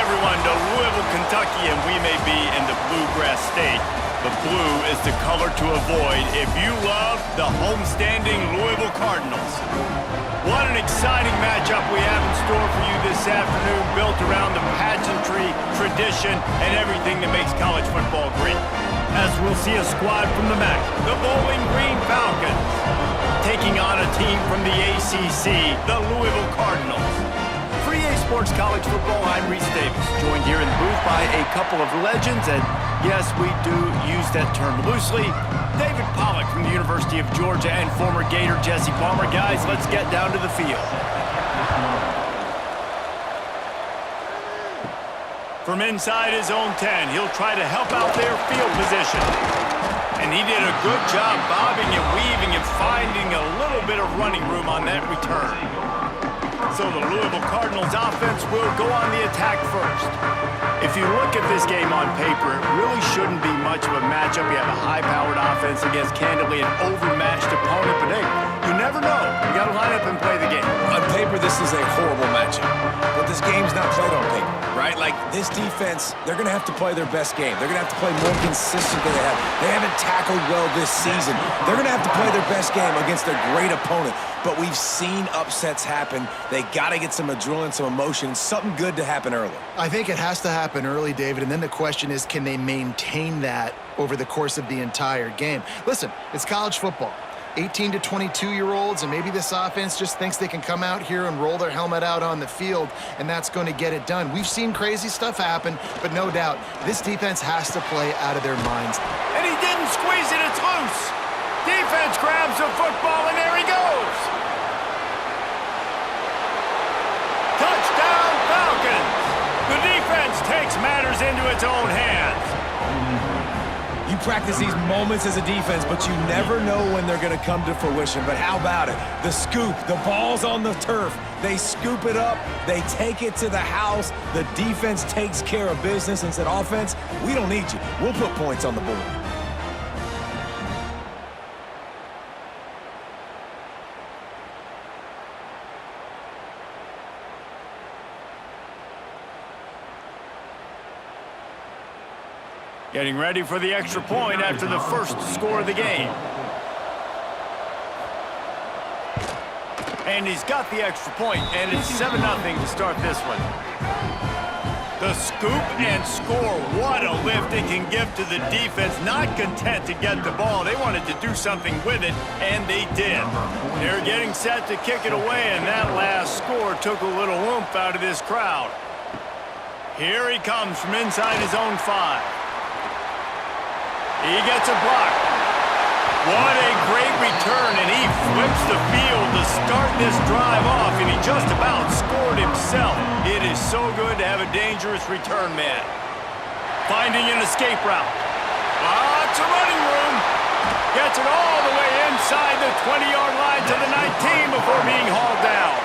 everyone to Louisville, Kentucky, and we may be in the Bluegrass State, but blue is the color to avoid if you love the homestanding Louisville Cardinals. What an exciting matchup we have in store for you this afternoon, built around the pageantry, tradition, and everything that makes college football great. As we'll see a squad from the MAC, the Bowling Green Falcons, taking on a team from the ACC, the Louisville Cardinals. For EA Sports College Football, I'm Reese Davis, joined here in the booth by a couple of legends, and yes, we do use that term loosely. David Pollack from the University of Georgia and former Gator Jesse Palmer. Guys, let's get down to the field. From inside his own 10, he'll try to help out their field position. And he did a good job bobbing and weaving and finding a little bit of running room on that return. So the Louisville Cardinals offense will go on the attack first. If you look at this game on paper, it really shouldn't be much of a matchup. You have a high-powered offense against, candidly, an overmatched opponent. But hey, you never know. You got to line up and play the game. On paper, this is a horrible matchup. But this game's not played on paper, right? Like, this defense, they're going to have to play their best game. They're going to have to play more consistent than they have. They haven't tackled well this season. They're going to have to play their best game against a great opponent. But we've seen upsets happen. They got to get some adrenaline, some emotion, something good to happen early. I think it has to happen early, David, and then the question is, can they maintain that over the course of the entire game? Listen, it's college football. 18 to 22-year-olds, and maybe this offense just thinks they can come out here and roll their helmet out on the field, and that's going to get it done. We've seen crazy stuff happen, but no doubt, this defense has to play out of their minds. And he didn't squeeze it, it's loose. Defense grabs the football, and there he goes. Touchdown, Falcons. The defense takes matters into its own hands. You practice these moments as a defense, but you never know when they're going to come to fruition. But how about it? The scoop, the ball's on the turf. They scoop it up. They take it to the house. The defense takes care of business and said, offense, we don't need you. We'll put points on the board. Getting ready for the extra point after the first score of the game. And he's got the extra point, and it's 7-0 to start this one. The scoop and score. What a lift it can give to the defense. Not content to get the ball. They wanted to do something with it, and they did. They're getting set to kick it away, and that last score took a little oomph out of this crowd. Here he comes from inside his own 5. He gets a block. What a great return, and he flips the field to start this drive off, and he just about scored himself. It is so good to have a dangerous return man. Finding an escape route. Lots of running room. Gets it all the way inside the 20-yard line to the 19 before being hauled down.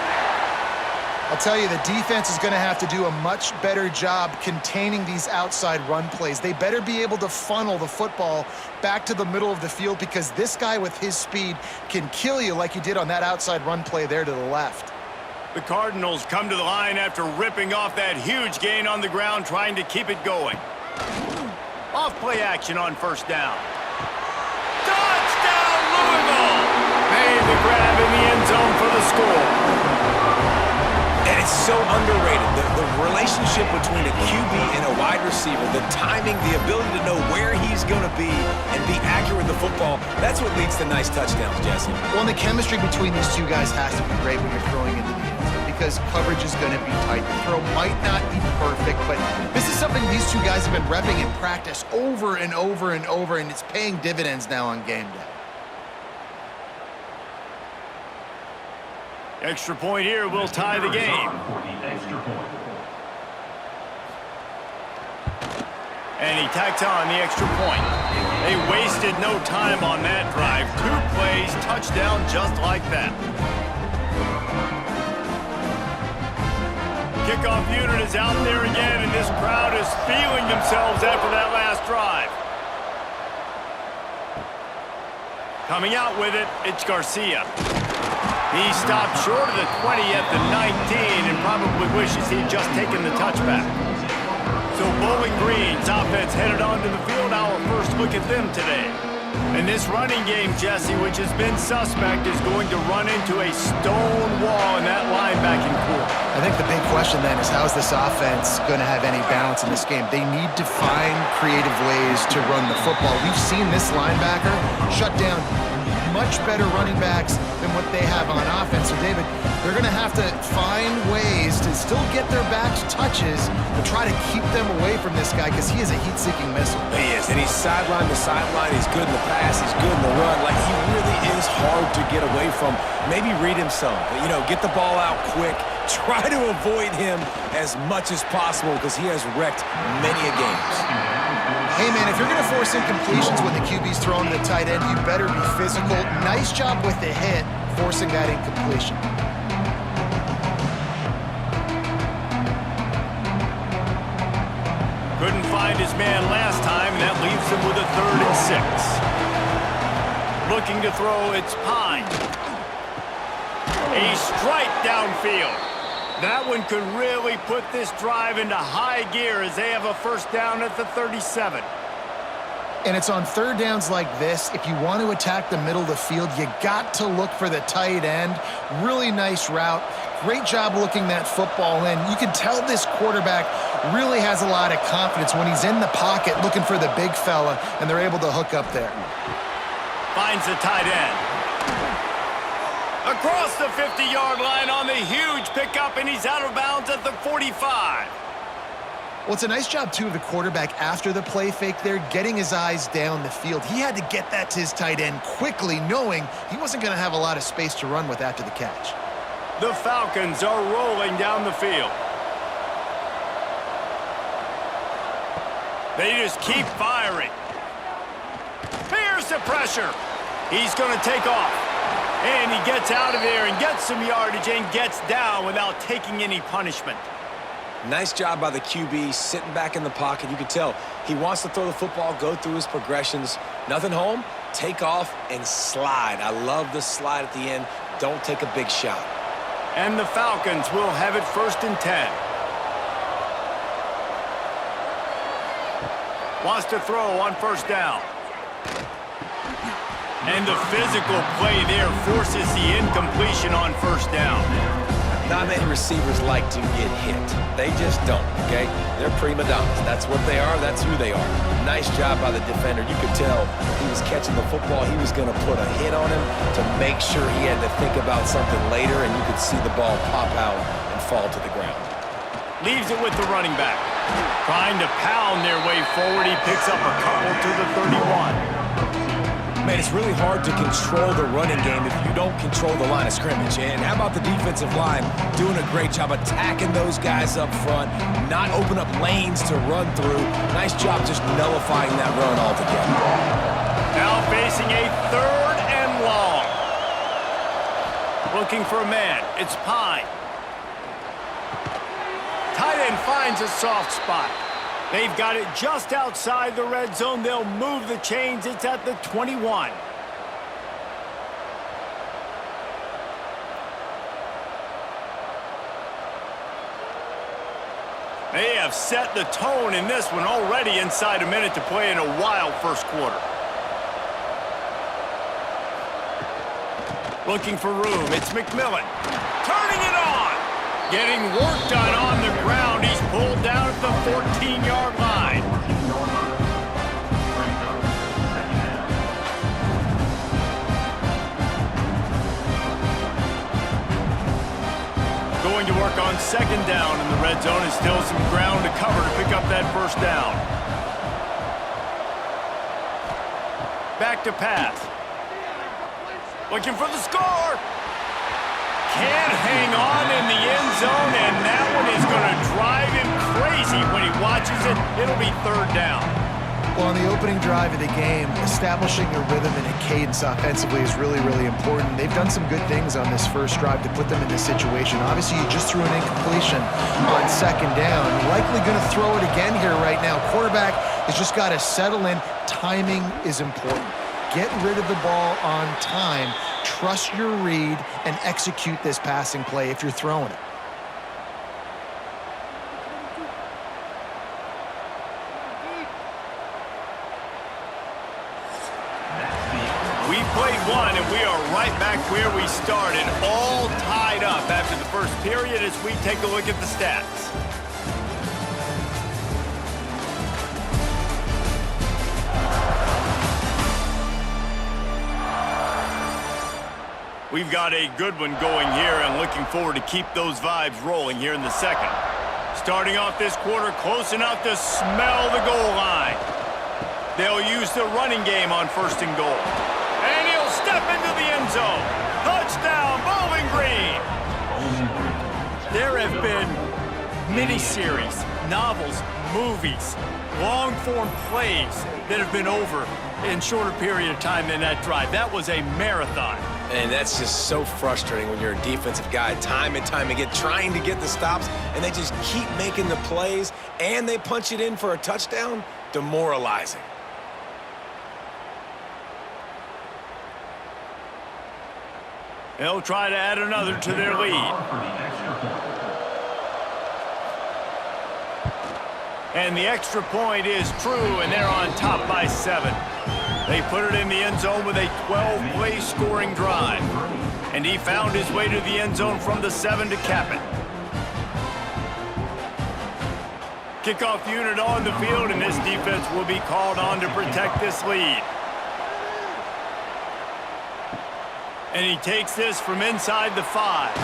I'll tell you, the defense is going to have to do a much better job containing these outside run plays. They better be able to funnel the football back to the middle of the field, because this guy with his speed can kill you like he did on that outside run play there to the left. The Cardinals come to the line after ripping off that huge gain on the ground, trying to keep it going. Off play action on first down. Touchdown, Louisville! Made the grab in the end zone for the score. And it's so underrated, the relationship between a QB and a wide receiver, the timing, the ability to know where he's going to be and be accurate with the football, that's what leads to nice touchdowns, Jesse. Well, and the chemistry between these two guys has to be great when you're throwing into the end zone, because coverage is going to be tight. The throw might not be perfect, but this is something these two guys have been repping in practice over and over and over, and it's paying dividends now on game day. Extra point here will tie the game. And he tacked on the extra point. They wasted no time on that drive. 2 plays, touchdown just like that. Kickoff unit is out there again, and this crowd is feeling themselves after that last drive. Coming out with it, it's Garcia. He stopped short of the 20 at the 19 and probably wishes he'd just taken the touchback. So Bowling Green's offense headed onto the field. Our first look at them today. And this running game, Jesse, which has been suspect, is going to run into a stone wall in that linebacking core. I think the big question then is how is this offense going to have any balance in this game? They need to find creative ways to run the football. We've seen this linebacker shut down much better running backs than what they have on offense. So, David, they're going to have to find ways to still get their backs touches to try to keep them away from this guy because he is a heat-seeking missile. He is, and he's sideline to sideline. He's good in the pass. He's good in the run. Like, he really is hard to get away from. Maybe read him some. You know, get the ball out quick. Try to avoid him as much as possible because he has wrecked many a games. Hey, man, if you're going to force incompletions when the QB's throwing to the tight end, you better be physical. Nice job with the hit, forcing that incompletion. Couldn't find his man last time, and that leaves him with a 3rd and 6. Looking to throw, it's Pine. A strike downfield. That one could really put this drive into high gear as they have a first down at the 37. And it's on 3rd downs like this. If you want to attack the middle of the field, you got to look for the tight end. Really nice route. Great job looking that football in. You can tell this quarterback really has a lot of confidence when he's in the pocket looking for the big fella, and they're able to hook up there. Finds the tight end. Across the 50-yard line on the huge pickup, and he's out of bounds at the 45. Well, it's a nice job, too, of the quarterback after the play fake there, getting his eyes down the field. He had to get that to his tight end quickly, knowing he wasn't going to have a lot of space to run with after the catch. The Falcons are rolling down the field. They just keep firing. Here's the pressure. He's going to take off. And he gets out of there and gets some yardage and gets down without taking any punishment. Nice job by the QB, sitting back in the pocket. You can tell he wants to throw the football, go through his progressions. Nothing home, take off, and slide. I love the slide at the end. Don't take a big shot. And the Falcons will have it 1st and 10. Wants to throw on 1st down. And the physical play there forces the incompletion on 1st down. Not many receivers like to get hit. They just don't, okay? They're prima donnas. That's what they are. That's who they are. Nice job by the defender. You could tell he was catching the football. He was going to put a hit on him to make sure he had to think about something later, and you could see the ball pop out and fall to the ground. Leaves it with the running back. Trying to pound their way forward. He picks up a couple to the 31. Man, it's really hard to control the running game if you don't control the line of scrimmage. And how about the defensive line doing a great job attacking those guys up front, not open up lanes to run through. Nice job just nullifying that run altogether. Now facing a 3rd and long. Looking for a man. It's Pine. Tight end finds a soft spot. They've got it just outside the red zone. They'll move the chains. It's at the 21. They have set the tone in this one already inside a minute to play in a wild 1st quarter. Looking for room. It's McMillan. Turning it on. Getting work done on the ground. He's pulled down at the 14-yard line. Going to work on 2nd down in the red zone, and still some ground to cover to pick up that 1st down. Back to pass. Looking for the score. Can't hang on in the end zone, and that one is going to drive him crazy when he watches it. It'll be 3rd down. Well, on the opening drive of the game, establishing a rhythm and a cadence offensively is really, really important. They've done some good things on this 1st drive to put them in this situation. Obviously, you just threw an incompletion on 2nd down. Likely going to throw it again here right now. Quarterback has just got to settle in. Timing is important. Get rid of the ball on time. Trust your read and execute this passing play if you're throwing it. played one, and we are right back where we started, all tied up after the first period as we take a look at the stats. We've got a good one going here and looking forward to keep those vibes rolling here in the second. Starting off this quarter close enough to smell the goal line. They'll use the running game on first and goal. And he'll step into the end zone. Touchdown, Bowling Green! There have been miniseries, novels, movies, long-form plays that have been over in shorter period of time than that drive. That was a marathon. And that's just so frustrating when you're a defensive guy, time and time again, trying to get the stops, and they just keep making the plays, and they punch it in for a touchdown. Demoralizing. They'll try to add another to their lead. And the extra point is true, and they're on top by 7. They put it in the end zone with a 12-play scoring drive. And he found his way to the end zone from the 7 to cap it. Kickoff unit on the field, and this defense will be called on to protect this lead. And he takes this from inside the 5.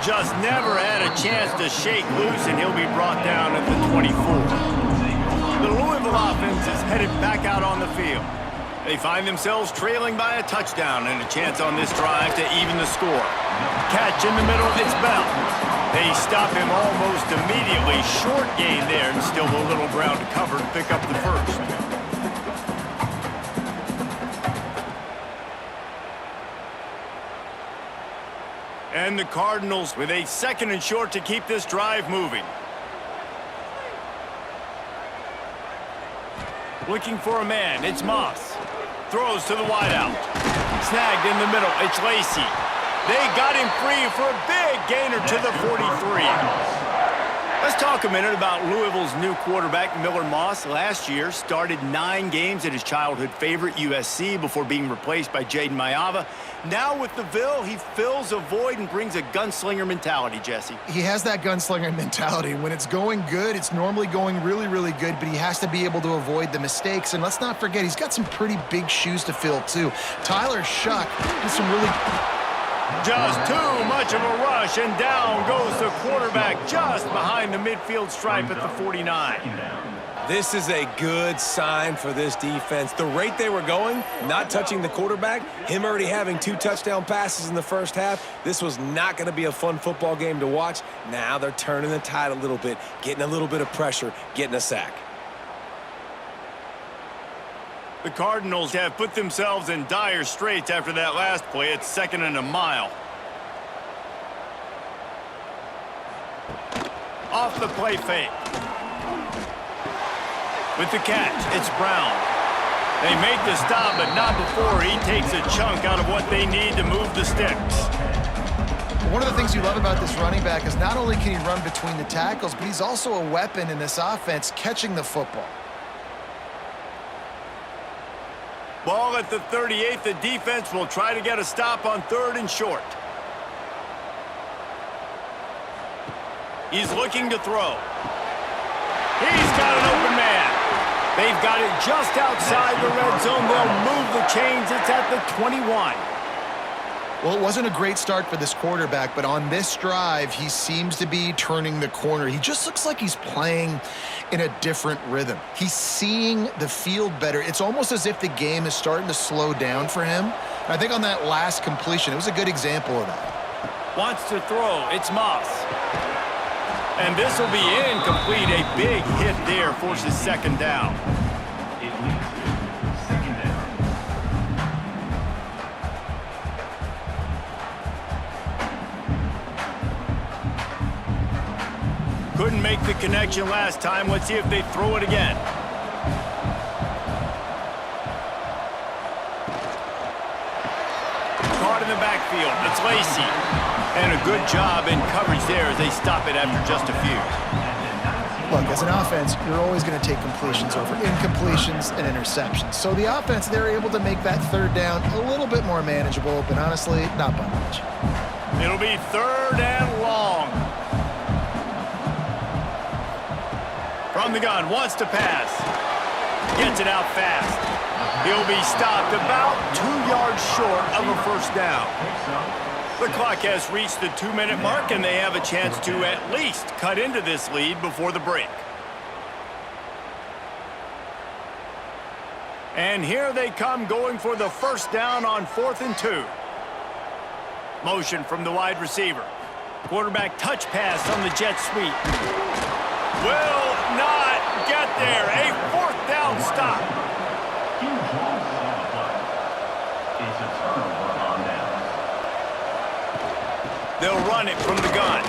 Just never had a chance to shake loose, and he'll be brought down at the 24. The Louisville offense is headed back out on the field. They find themselves trailing by a touchdown and a chance on this drive to even the score. Catch in the middle, it's Bell. They stop him almost immediately. Short gain there, and still a little ground to cover to pick up the first. And the Cardinals with a 2nd and short to keep this drive moving. Looking for a man, it's Moss. Throws to the wideout. Snagged in the middle, it's Lacey. They got him free for a big gainer to the 43. Let's talk a minute about Louisville's new quarterback, Miller Moss. Last year, started 9 games at his childhood favorite, USC, before being replaced by Jaden Maiava. Now with the Ville, he fills a void and brings a gunslinger mentality, Jesse. He has that gunslinger mentality. When it's going good, it's normally going really, really good, but he has to be able to avoid the mistakes. And let's not forget, he's got some pretty big shoes to fill, too. Tyler Shuck did some really... Just too much of a rush, and down goes the quarterback just behind the midfield stripe at the 49. This is a good sign for this defense. The rate they were going, not touching the quarterback, him already having 2 touchdown passes in the first half, this was not going to be a fun football game to watch. Now they're turning the tide a little bit, getting a little bit of pressure, getting a sack. The Cardinals have put themselves in dire straits after that last play. It's 2nd and a mile. Off the play fake. With the catch, it's Brown. They make the stop, but not before he takes a chunk out of what they need to move the sticks. One of the things you love about this running back is not only can he run between the tackles, but he's also a weapon in this offense, catching the football. Ball at the 38. The defense will try to get a stop on 3rd and short. He's looking to throw. He's got an open man. They've got it just outside the red zone. They'll move the chains. It's at the 21. Well, it wasn't a great start for this quarterback, but on this drive, he seems to be turning the corner. He just looks like he's playing in a different rhythm. He's seeing the field better. It's almost as if the game is starting to slow down for him. I think on that last completion, it was a good example of that. Wants to throw. It's Moss. And this will be incomplete. A big hit there forces 2nd down. Couldn't make the connection last time. Let's see if they throw it again. Caught in the backfield. It's Lacey. And a good job in coverage there as they stop it after just a few. Look, as an offense, you're always going to take completions over incompletions and interceptions. So the offense, they're able to make that third down a little bit more manageable, but honestly, not by much. It'll be 3rd and long. From the gun, wants to pass. Gets it out fast. He'll be stopped about 2 yards short of a first down. The clock has reached the 2-minute mark, and they have a chance to at least cut into this lead before the break. And here they come, going for the first down on 4th and 2. Motion from the wide receiver. Quarterback touch pass on the jet sweep. Will not get there. A 4th down stop. They'll run it from the gun.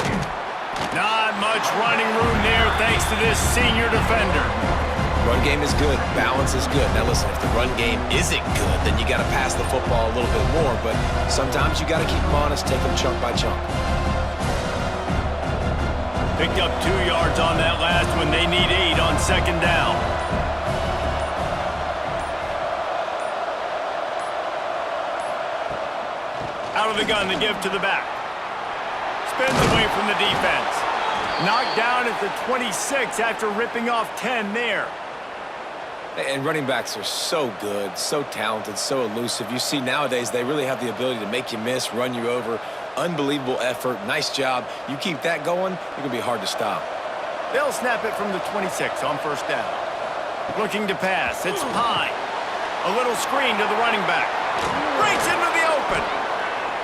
Not much running room there thanks to this senior defender. Run game is good. Balance is good. Now listen, if the run game isn't good, then you got to pass the football a little bit more. But sometimes you got to keep them honest, take them chunk by chunk. Picked up 2 yards on that last one. They need 8 on 2nd down. Out of the gun, the give to the back. Spins away from the defense. Knocked down at the 26 after ripping off 10 there. And running backs are so good, so talented, so elusive. You see nowadays they really have the ability to make you miss, run you over. Unbelievable effort. Nice job. You keep that going, it's going to be hard to stop. They'll snap it from the 26 on first down. Looking to pass. It's Pine. A little screen to the running back. Breaks into the open.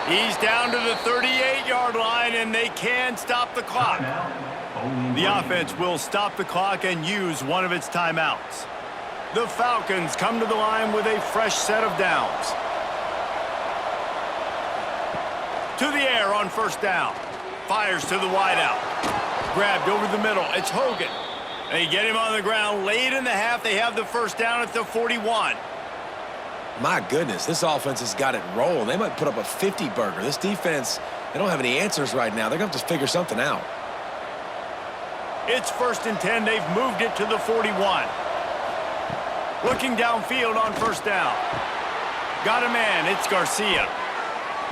He's down to the 38-yard line, and they can stop the clock. The offense will stop the clock and use one of its timeouts. The Falcons come to the line with a fresh set of downs. To the air on first down. Fires to the wideout. Grabbed over the middle. It's Hogan. They get him on the ground. Late in the half, they have the first down at the 41. My goodness, this offense has got it rolling. They might put up a 50-burger. This defense, they don't have any answers right now. They're going to have to figure something out. It's 1st and 10. They've moved it to the 41. Looking downfield on first down. Got a man. It's Garcia.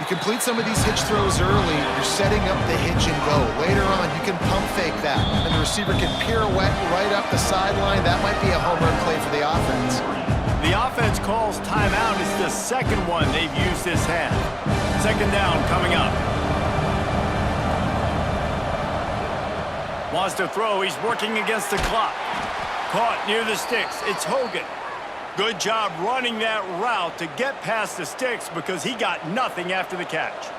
You complete some of these hitch throws early, you're setting up the hitch and go. Later on, you can pump fake that, and the receiver can pirouette right up the sideline. That might be a home run play for the offense. The offense calls timeout. It's the second one they've used this half. 2nd down coming up. Wants to throw. He's working against the clock. Caught near the sticks. It's Hogan. Good job running that route to get past the sticks because he got nothing after the catch.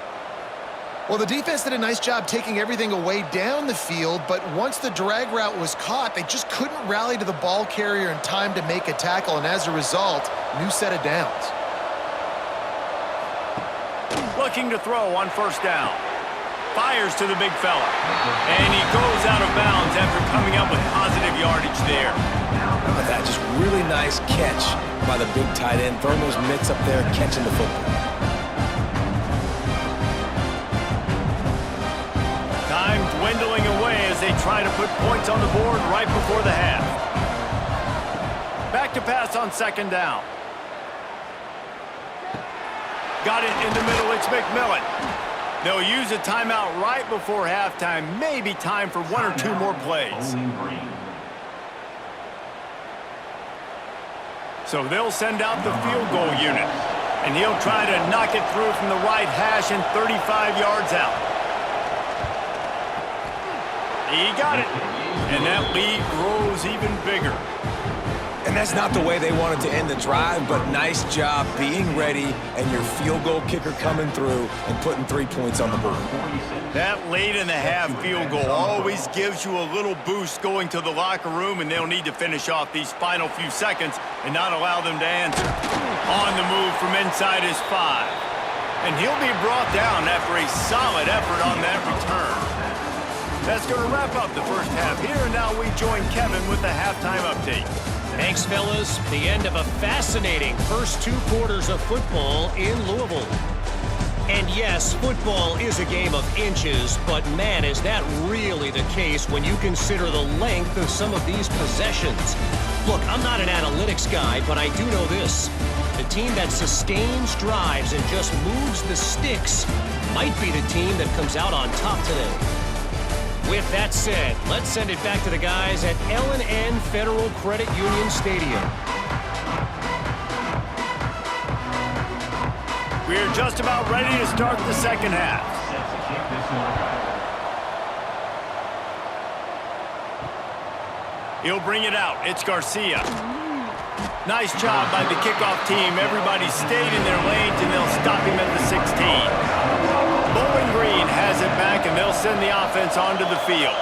Well, the defense did a nice job taking everything away down the field, but once the drag route was caught, they just couldn't rally to the ball carrier in time to make a tackle, and as a result, new set of downs. Looking to throw on first down. Fires to the big fella. And he goes out of bounds after coming up with positive yardage there. How about that? Just really nice catch by the big tight end. Throwing those mitts up there, catching the football. Time dwindling away as they try to put points on the board right before the half. Back to pass on 2nd down. Got it in the middle. It's McMillan. They'll use a timeout right before halftime. Maybe time for 1 or 2 more plays. So they'll send out the field goal unit. And he'll try to knock it through from the right hash and 35 yards out. He got it. And that lead grows even bigger. And that's not the way they wanted to end the drive, but nice job being ready and your field goal kicker coming through and putting 3 points on the board. That late in the half field goal always gives you a little boost going to the locker room, and they'll need to finish off these final few seconds and not allow them to answer. On the move from inside his 5. And he'll be brought down after a solid effort on that return. That's going to wrap up the first half here, and now we join Kevin with the halftime update. Thanks, fellas. The end of a fascinating first 2 quarters of football in Louisville. And yes, football is a game of inches, but man, is that really the case when you consider the length of some of these possessions. Look, I'm not an analytics guy, but I do know this. The team that sustains drives and just moves the sticks might be the team that comes out on top today. With that said, let's send it back to the guys at L&N Federal Credit Union Stadium. We're just about ready to start the second half. He'll bring it out. It's Garcia. Nice job by the kickoff team. Everybody stayed in their lanes, and they'll stop him at the 16. Bowling Green has it back, and they'll send the offense onto the field.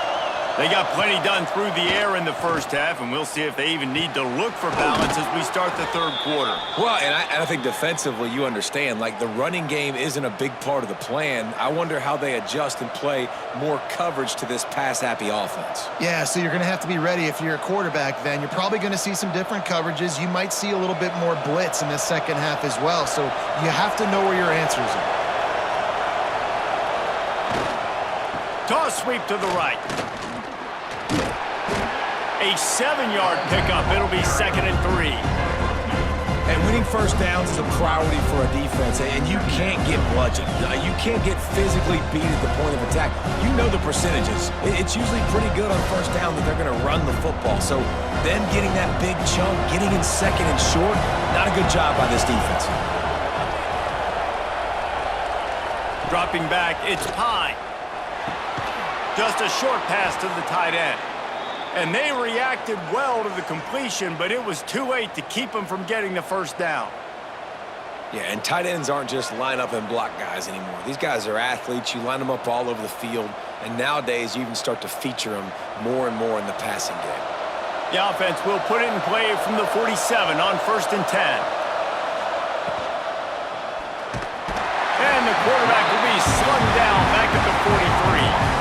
They got plenty done through the air in the first half, and we'll see if they even need to look for balance as we start the third quarter. Well, and I think defensively, you understand, like the running game isn't a big part of the plan. I wonder how they adjust and play more coverage to this pass-happy offense. Yeah, so you're going to have to be ready if you're a quarterback then. You're probably going to see some different coverages. You might see a little bit more blitz in the second half as well, so you have to know where your answers are. Toss sweep to the right. A 7-yard pickup. It'll be 2nd and 3. And winning first downs is a priority for a defense, and you can't get bludgeoned. You can't get physically beat at the point of attack. You know the percentages. It's usually pretty good on first down that they're going to run the football. So then getting that big chunk, getting in 2nd and short, not a good job by this defense. Dropping back, it's Pine. Just a short pass to the tight end. And they reacted well to the completion, but it was too late to keep them from getting the first down. Yeah, and tight ends aren't just line up and block guys anymore. These guys are athletes. You line them up all over the field, and nowadays you even start to feature them more and more in the passing game. The offense will put it in play from the 47 on 1st and 10. And the quarterback will be slung down back at the 43.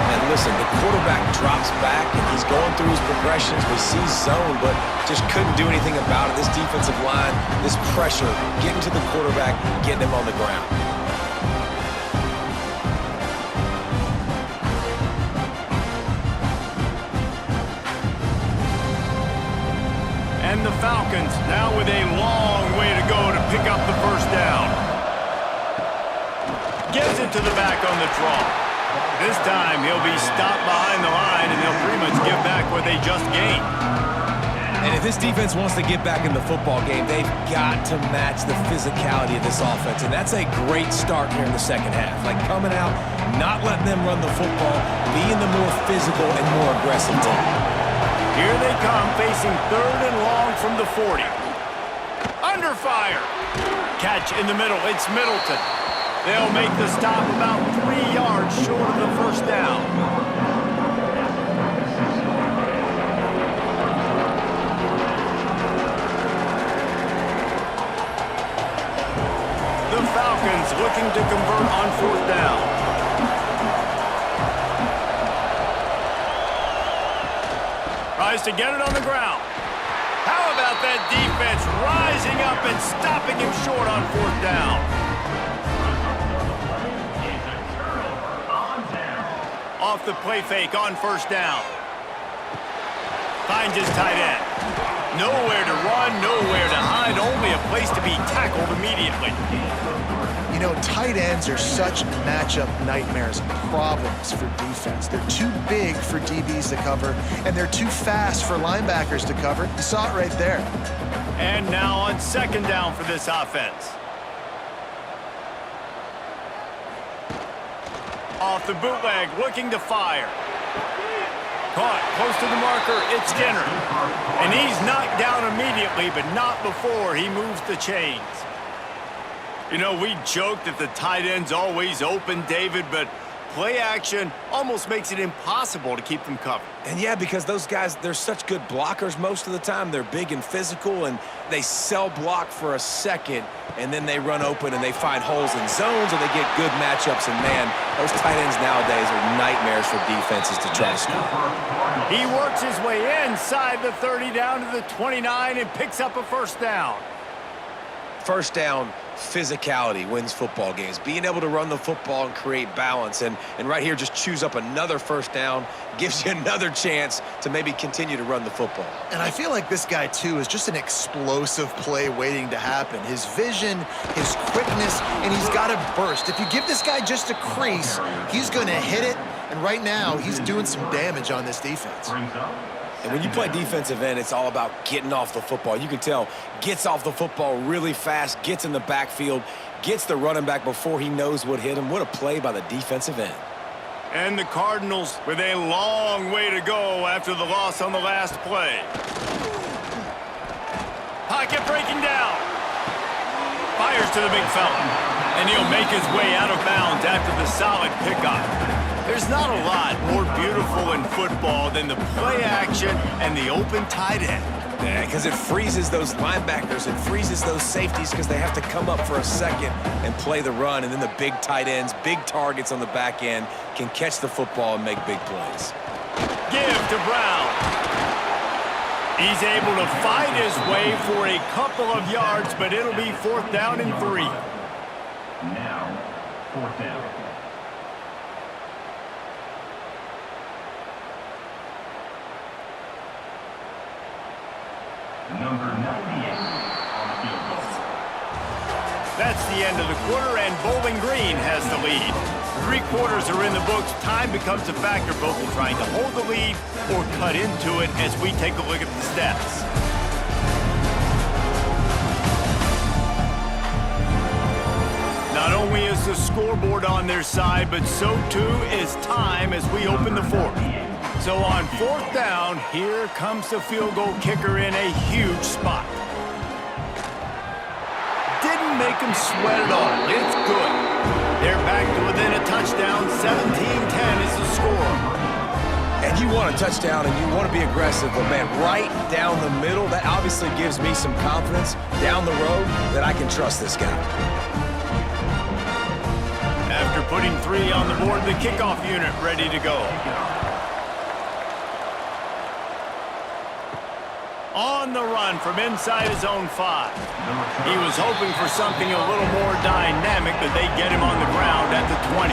And listen, the quarterback drops back, and he's going through his progressions. We see zone, but just couldn't do anything about it. This defensive line, this pressure, getting to the quarterback, getting him on the ground. And the Falcons now with a long way to go to pick up the first down. Gives it to the back on the draw. This time, he'll be stopped behind the line, and they'll pretty much give back what they just gained. And if this defense wants to get back in the football game, they've got to match the physicality of this offense, and that's a great start here in the second half. Like coming out, not letting them run the football, being the more physical and more aggressive team. Here they come, facing 3rd and long from the 40. Under fire. Catch in the middle. It's Middleton. They'll make the stop about 3 yards short of the first down. The Falcons looking to convert on 4th down. Tries to get it on the ground. How about that defense rising up and stopping him short on 4th down? Off the play fake on 1st down. Finds his tight end. Nowhere to run, nowhere to hide, only a place to be tackled immediately. You know, tight ends are such matchup nightmares and problems for defense. They're too big for DBs to cover, and they're too fast for linebackers to cover. You saw it right there. And now on 2nd down for this offense. Off the bootleg, looking to fire. Caught close to the marker, it's Dinner. And he's knocked down immediately, but not before he moves the chains. You know, we joke that the tight end's always open, David, but play action almost makes it impossible to keep them covered. And yeah, because those guys, they're such good blockers most of the time. They're big and physical, and they sell block for a second, and then they run open and they find holes in zones, or they get good matchups. And man, those tight ends nowadays are nightmares for defenses to try to score. He works his way inside the 30 down to the 29 and picks up a first down. First down, physicality wins football games. Being able to run the football and create balance. And right here, just choose up another first down, gives you another chance to maybe continue to run the football. And I feel like this guy, too, is just an explosive play waiting to happen. His vision, his quickness, and he's got to burst. If you give this guy just a crease, he's going to hit it. And right now, he's doing some damage on this defense. And when you play defensive end, it's all about getting off the football. You can tell, gets off the football really fast, gets in the backfield, gets the running back before he knows what hit him. What a play by the defensive end. And the Cardinals with a long way to go after the loss on the last play. Pocket breaking down. Fires to the big fella. And he'll make his way out of bounds after the solid pickup. There's not a lot more beautiful in football than the play action and the open tight end. Yeah, because it freezes those linebackers. It freezes those safeties because they have to come up for a second and play the run. And then the big tight ends, big targets on the back end can catch the football and make big plays. Give to Brown. He's able to fight his way for a couple of yards, but it'll be 4th down and 3. Now, 4th down. Number 98 on the field goal. That's the end of the quarter, and Bowling Green has the lead. 3 quarters are in the books. Time becomes a factor, both in trying to hold the lead or cut into it as we take a look at the stats. Not only is the scoreboard on their side, but so too is time as we open the 4th. So on 4th down, here comes the field goal kicker in a huge spot. Didn't make him sweat at all. It's good. They're back to within a touchdown. 17-10 is the score. And you want a touchdown and you want to be aggressive, but man, right down the middle, that obviously gives me some confidence down the road that I can trust this guy. After putting 3 on the board, the kickoff unit ready to go. On the run from inside his own 5. He was hoping for something a little more dynamic, but they get him on the ground at the 20.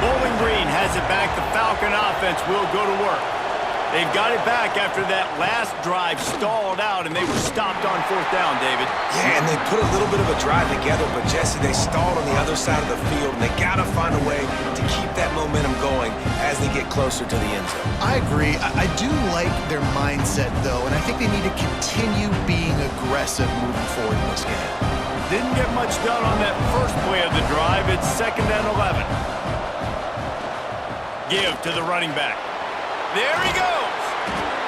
Bowling Green has it back. The Falcon offense will go to work. They've got it back after that last drive stalled out, and they were stopped on 4th down, David. Yeah, and they put a little bit of a drive together, but Jesse, they stalled on the other side of the field, and they got to find a way to keep that momentum going as they get closer to the end zone. I agree. I do like their mindset, though, and I think they need to continue being aggressive moving forward in this game. Didn't get much done on that first play of the drive. It's 2nd and 11. Give to the running back. There he goes.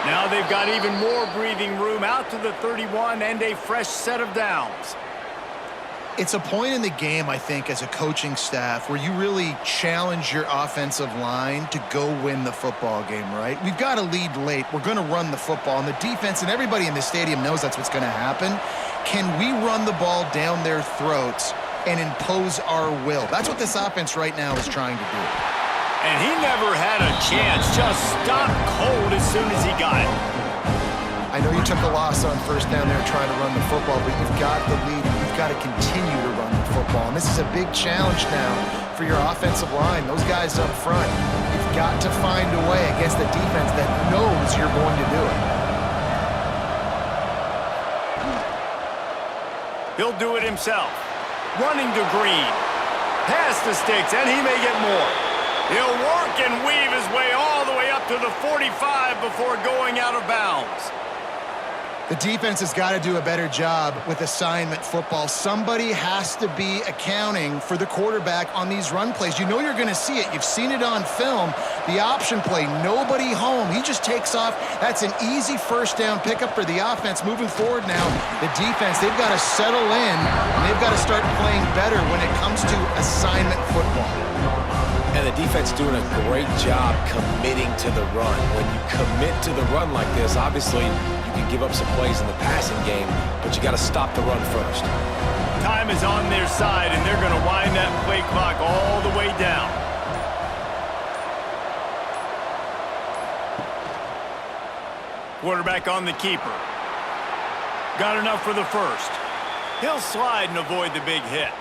Now they've got even more breathing room out to the 31 and a fresh set of downs. It's a point in the game, I think, as a coaching staff where you really challenge your offensive line to go win the football game, right? We've got a lead late. We're going to run the football. And the defense and everybody in the stadium knows that's what's going to happen. Can we run the ball down their throats and impose our will? That's what this offense right now is trying to do. And he never had a chance. Just stopped cold as soon as he got it. I know you took a loss on 1st down there trying to run the football, but you've got the lead and you've got to continue to run the football. And this is a big challenge now for your offensive line. Those guys up front, you've got to find a way against the defense that knows you're going to do it. He'll do it himself. Running to Green. Past the sticks, and he may get more. He'll work and weave his way all the way up to the 45 before going out of bounds. The defense has got to do a better job with assignment football. Somebody has to be accounting for the quarterback on these run plays. You know you're going to see it. You've seen it on film. The option play, nobody home. He just takes off. That's an easy 1st down pickup for the offense. Moving forward now, the defense, they've got to settle in, and they've got to start playing better when it comes to assignment football. And the defense doing a great job committing to the run. When you commit to the run like this, obviously you can give up some plays in the passing game, but you got to stop the run first. Time is on their side, and they're going to wind that play clock all the way down. Quarterback on the keeper. Got enough for the 1st. He'll slide and avoid the big hit.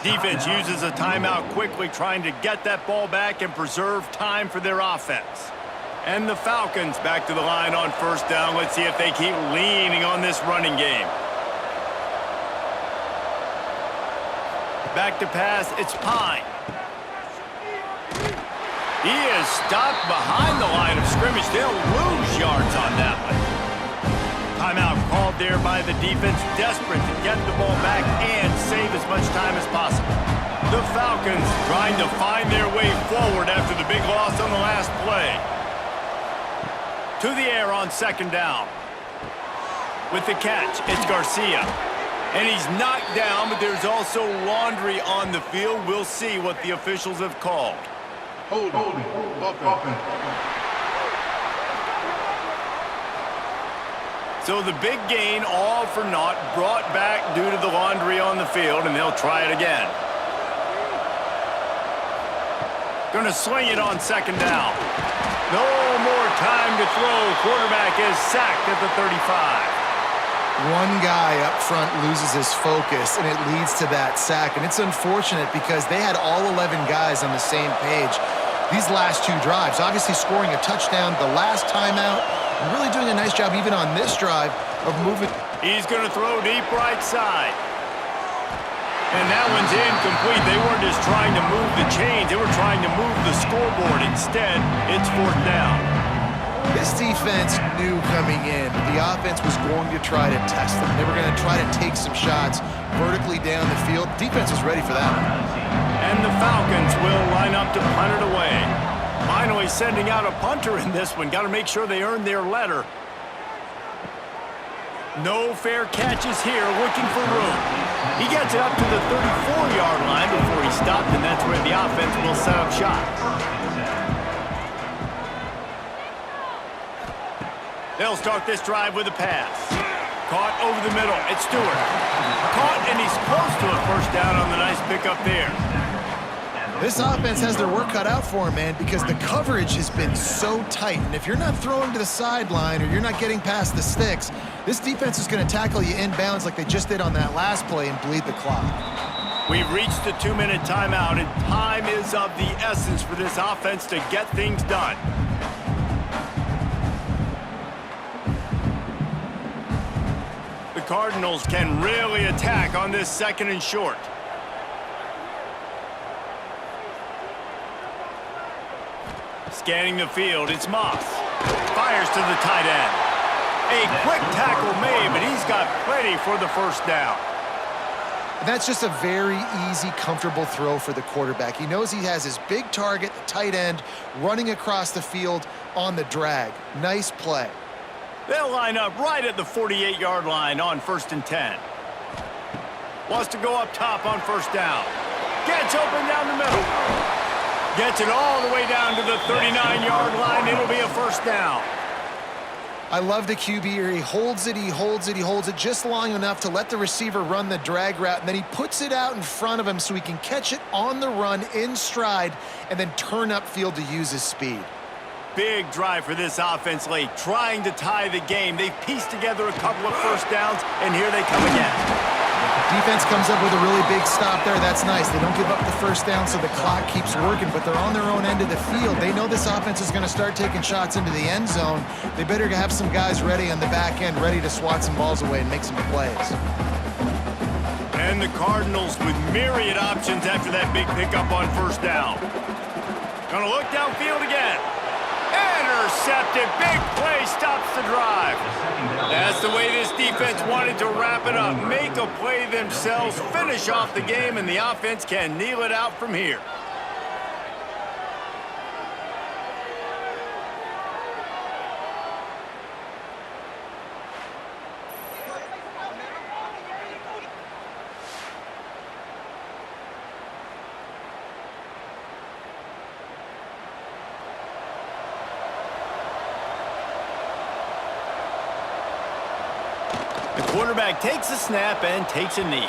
Defense uses a timeout quickly, trying to get that ball back and preserve time for their offense. And the Falcons back to the line on first down. Let's see if they keep leaning on this running game. Back to pass, it's Pine. He is stopped behind the line of scrimmage. They'll lose yards on that one. Timeout called there by the defense, desperate to get the ball back and save as much time as possible. The Falcons trying to find their way forward after the big loss on the last play. To the air on second down. With the catch, it's Garcia. And he's knocked down, but there's also laundry on the field. We'll see what the officials have called. Holding. So the big gain, all for naught, brought back due to the laundry on the field, and they'll try it again. Going to sling it on second down. No more time to throw. Quarterback is sacked at the 35. One guy up front loses his focus, and it leads to that sack. And it's unfortunate because they had all 11 guys on the same page these last two drives. Obviously scoring a touchdown the last time out, and really doing a nice job even on this drive of moving. He's going to throw deep right side. And that one's incomplete. They weren't just trying to move the chains. They were trying to move the scoreboard. Instead, it's fourth down. This defense knew coming in the offense was going to try to test them. They were going to try to take some shots vertically down the field. Defense was ready for that. And the Falcons will line up to punt it away. Finally sending out a punter in this one. Got to make sure they earn their letter. No fair catches here, looking for room. He gets it up to the 34-yard line before he stopped, and that's where the offense will set up shop. They'll start this drive with a pass. Caught over the middle. It's Stewart. Caught, and he's close to a first down on the nice pickup there. This offense has their work cut out for them, man, because the coverage has been so tight. And if you're not throwing to the sideline or you're not getting past the sticks, this defense is going to tackle you inbounds like they just did on that last play and bleed the clock. We've reached the 2-minute timeout, and time is of the essence for this offense to get things done. The Cardinals can really attack on this second and short. Scanning the field, it's Moss. Fires to the tight end. A quick tackle made, but he's got plenty for the first down. That's just a very easy, comfortable throw for the quarterback. He knows he has his big target, the tight end, running across the field on the drag. Nice play. They'll line up right at the 48-yard line on 1st and 10. Wants to go up top on first down. Gets open down the middle. Gets it all the way down to the 39-yard line. It'll be a first down. I love the QB here. He holds it just long enough to let the receiver run the drag route, and then he puts it out in front of him so he can catch it on the run in stride and then turn upfield to use his speed. Big drive for this offense late, trying to tie the game. They've pieced together a couple of first downs, and here they come again. Defense comes up with a really big stop there. That's nice. They don't give up the first down, so the clock keeps working, but they're on their own end of the field. They know this offense is going to start taking shots into the end zone. They better have some guys ready on the back end, ready to swat some balls away and make some plays. And the Cardinals with myriad options after that big pickup on first down. Gonna look downfield again. Intercepted. Big play stops the drive. That's the way this defense wanted to wrap it up. Make a play themselves, finish off the game, and the offense can kneel it out from here. The quarterback takes a snap and takes a knee.